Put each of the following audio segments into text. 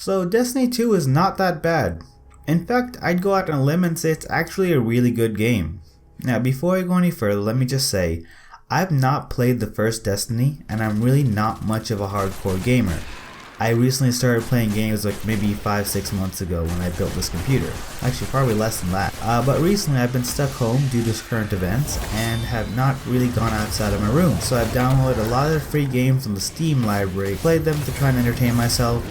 So Destiny 2 is not that bad. In fact, I'd go out on a limb and say it's actually a really good game. Now before I go any further, let me just say, I've not played the first Destiny and I'm really not much of a hardcore gamer. I recently started playing games like maybe 5-6 months ago when I built this computer. Actually probably less than that. But recently I've been stuck home due to current events and have not really gone outside of my room. So I've downloaded a lot of the free games from the Steam library, played them to try and entertain myself.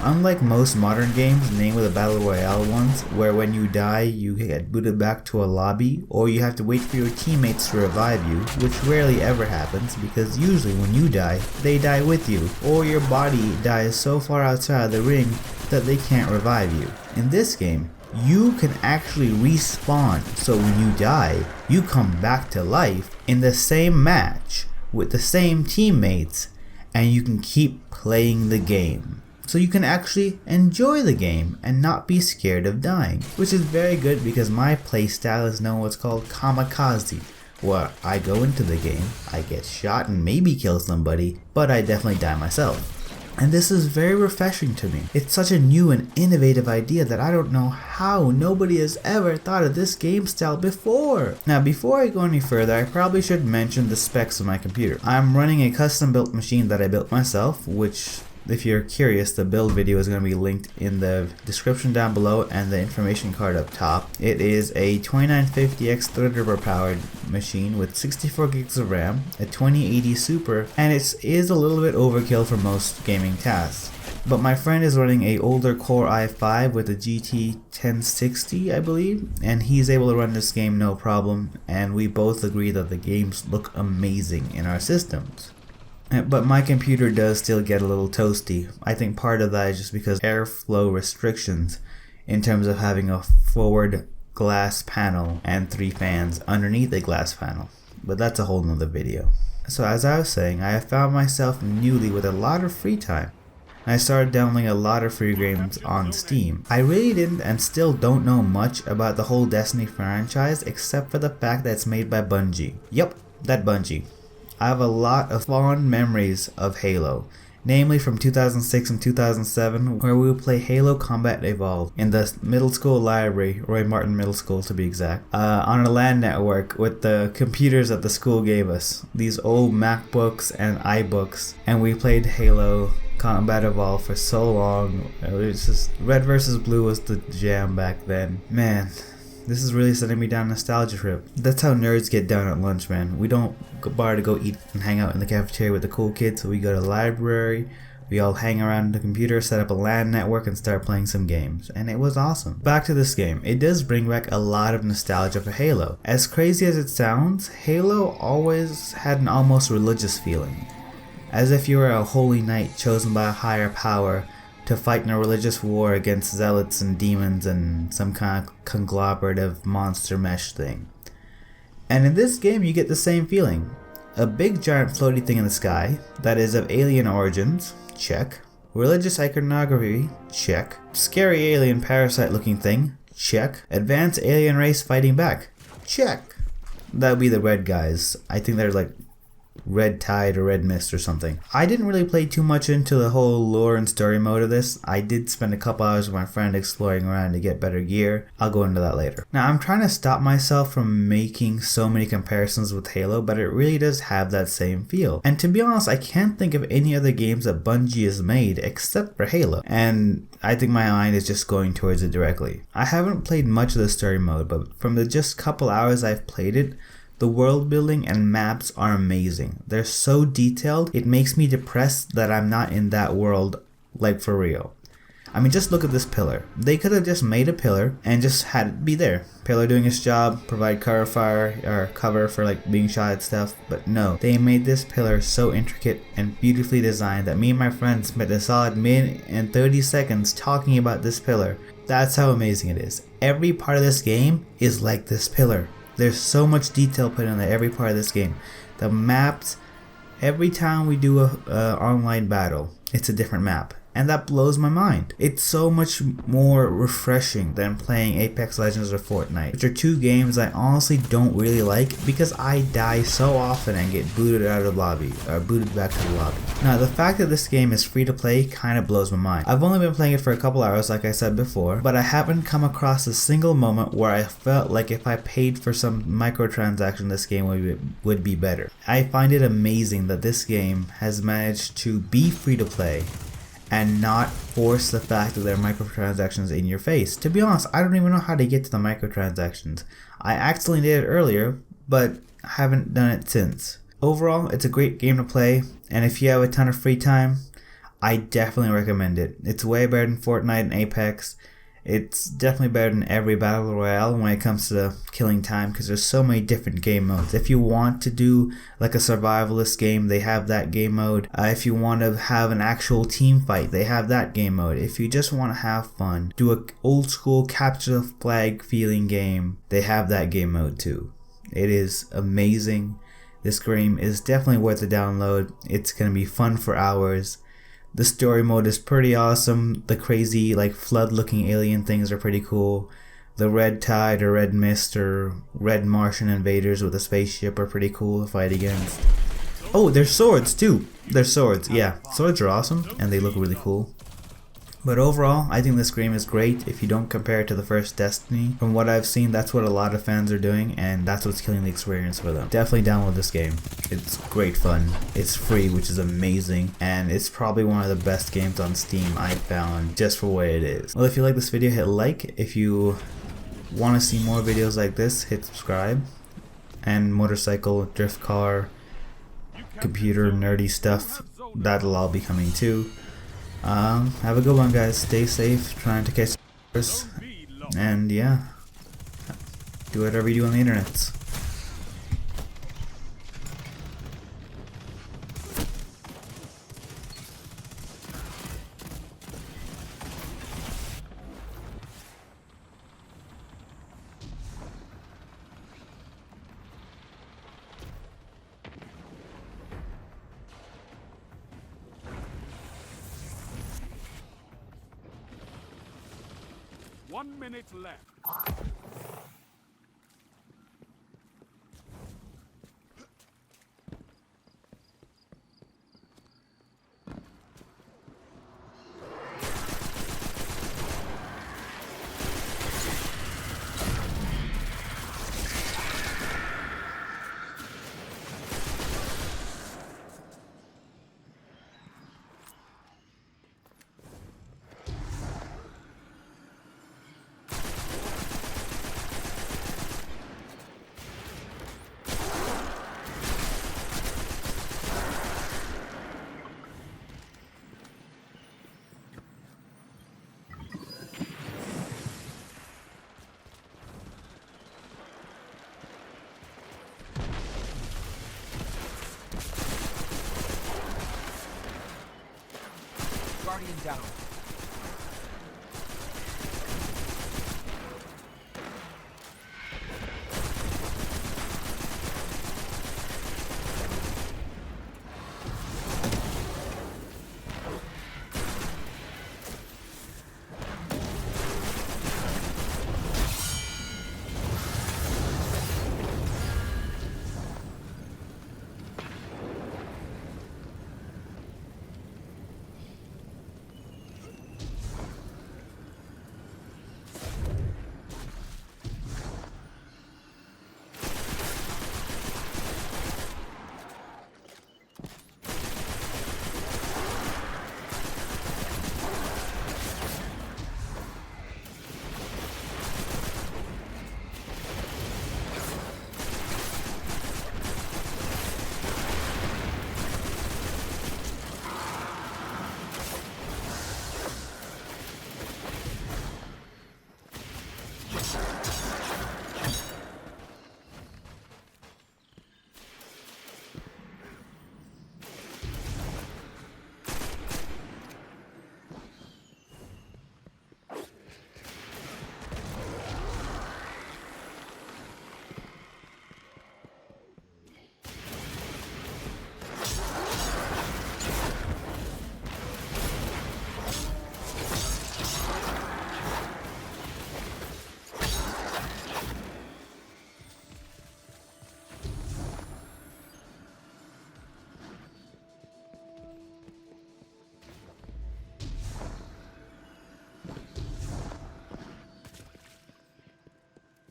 Unlike most modern games, namely the Battle Royale ones, where when you die you get booted back to a lobby or you have to wait for your teammates to revive you, which rarely ever happens because usually when you die, they die with you, or your body dies so far outside of the ring that they can't revive you. In this game, you can actually respawn, so when you die, you come back to life in the same match with the same teammates and you can keep playing the game. So you can actually enjoy the game and not be scared of dying, which is very good because my playstyle is known what's called kamikaze, where I go into the game, I get shot and maybe kill somebody, but I definitely die myself. And this is very refreshing to me. It's such a new and innovative idea that I don't know how nobody has ever thought of this game style before. Now before I go any further, I probably should mention the specs of my computer. I'm running a custom built machine that I built myself, which if you're curious, the build video is going to be linked in the description down below and the information card up top. It is a 2950X Threadripper powered machine with 64 gigs of RAM, a 2080 Super, and it is a little bit overkill for most gaming tasks. But my friend is running a older Core i5 with a GT 1060, I believe, and he's able to run this game no problem, and we both agree that the games look amazing in our systems. But my computer does still get a little toasty. I think part of that is just because airflow restrictions in terms of having a forward glass panel and 3 fans underneath a glass panel. But that's a whole nother video. So as I was saying, I have found myself newly with a lot of free time. And I started downloading a lot of free games on Steam. I really didn't and still don't know much about the whole Destiny franchise except for the fact that it's made by Bungie. Yep, that Bungie. I have a lot of fond memories of Halo, namely from 2006 and 2007 where we would play Halo Combat Evolved in the middle school library, Roy Martin Middle School to be exact, on a LAN network with the computers that the school gave us, these old MacBooks and iBooks, and we played Halo Combat Evolved for so long. It was just Red vs. Blue was the jam back then. Man, this is really sending me down a nostalgia trip. That's how nerds get down at lunch, man. We don't bother to go eat and hang out in the cafeteria with the cool kids, so we go to the library, we all hang around the computer, set up a LAN network, and start playing some games. And it was awesome. Back to this game. It does bring back a lot of nostalgia for Halo. As crazy as it sounds, Halo always had an almost religious feeling. As if you were a holy knight chosen by a higher power to fight in a religious war against zealots and demons and some kind of conglomerative monster mesh thing. And in this game you get the same feeling. A big giant floaty thing in the sky that is of alien origins, check. Religious iconography, check. Scary alien parasite looking thing, check. Advanced alien race fighting back, check. That would be the red guys. I think they're like Red Tide or Red Mist or something. I didn't really play too much into the whole lore and story mode of this. I did spend a couple hours with my friend exploring around to get better gear. I'll go into that later. Now I'm trying to stop myself from making so many comparisons with Halo, but it really does have that same feel. And to be honest, I can't think of any other games that Bungie has made except for Halo. And I think my mind is just going towards it directly. I haven't played much of the story mode, but from the just couple hours I've played it, the world building and maps are amazing. They're so detailed, it makes me depressed that I'm not in that world, like for real. I mean, just look at this pillar. They could have just made a pillar and just had it be there. Pillar doing its job, provide cover fire or cover for like being shot at stuff, but no. They made this pillar so intricate and beautifully designed that me and my friends spent a solid minute and 30 seconds talking about this pillar. That's how amazing it is. Every part of this game is like this pillar. There's so much detail put into every part of this game. The maps, every time we do a online battle, it's a different map. and that blows my mind. It's so much more refreshing than playing Apex Legends or Fortnite, which are two games I honestly don't really like because I die so often and get booted out of the lobby, or booted back to the lobby. Now, the fact that this game is free to play kind of blows my mind. I've only been playing it for a couple hours, like I said before, but I haven't come across a single moment where I felt like if I paid for some microtransaction, this game would be better. I find it amazing that this game has managed to be free to play and not force the fact that there are microtransactions in your face. To be honest, I don't even know how to get to the microtransactions. I accidentally did it earlier, but haven't done it since. Overall, it's a great game to play, and if you have a ton of free time, I definitely recommend it. It's way better than Fortnite and Apex. It's definitely better than every battle royale when it comes to the killing time, because there's so many different game modes. If you want to do like a survivalist game, they have that game mode. If you want to have an actual team fight, they have that game mode. If you just want to have fun, do a old school capture the flag feeling game, they have that game mode too. It is amazing. This game is definitely worth the download. It's going to be fun for hours. The story mode is pretty awesome. The crazy like flood looking alien things are pretty cool. The red tide or red mist or red Martian invaders with a spaceship are pretty cool to fight against. Oh, there's swords too. There's swords, yeah. Swords are awesome and they look really cool. But overall, I think this game is great if you don't compare it to the first Destiny. From what I've seen, that's what a lot of fans are doing, and that's what's killing the experience for them. Definitely download this game. It's great fun. It's free, which is amazing, and it's probably one of the best games on Steam I've found just for what it is. Well, if you like this video, hit like. If you want to see more videos like this, hit subscribe. And motorcycle, drift car, computer, nerdy stuff, that'll all be coming too. Have a good one, guys. Stay safe, trying to catch us, and yeah, do whatever you do on the internet. One minute left. Guardian down.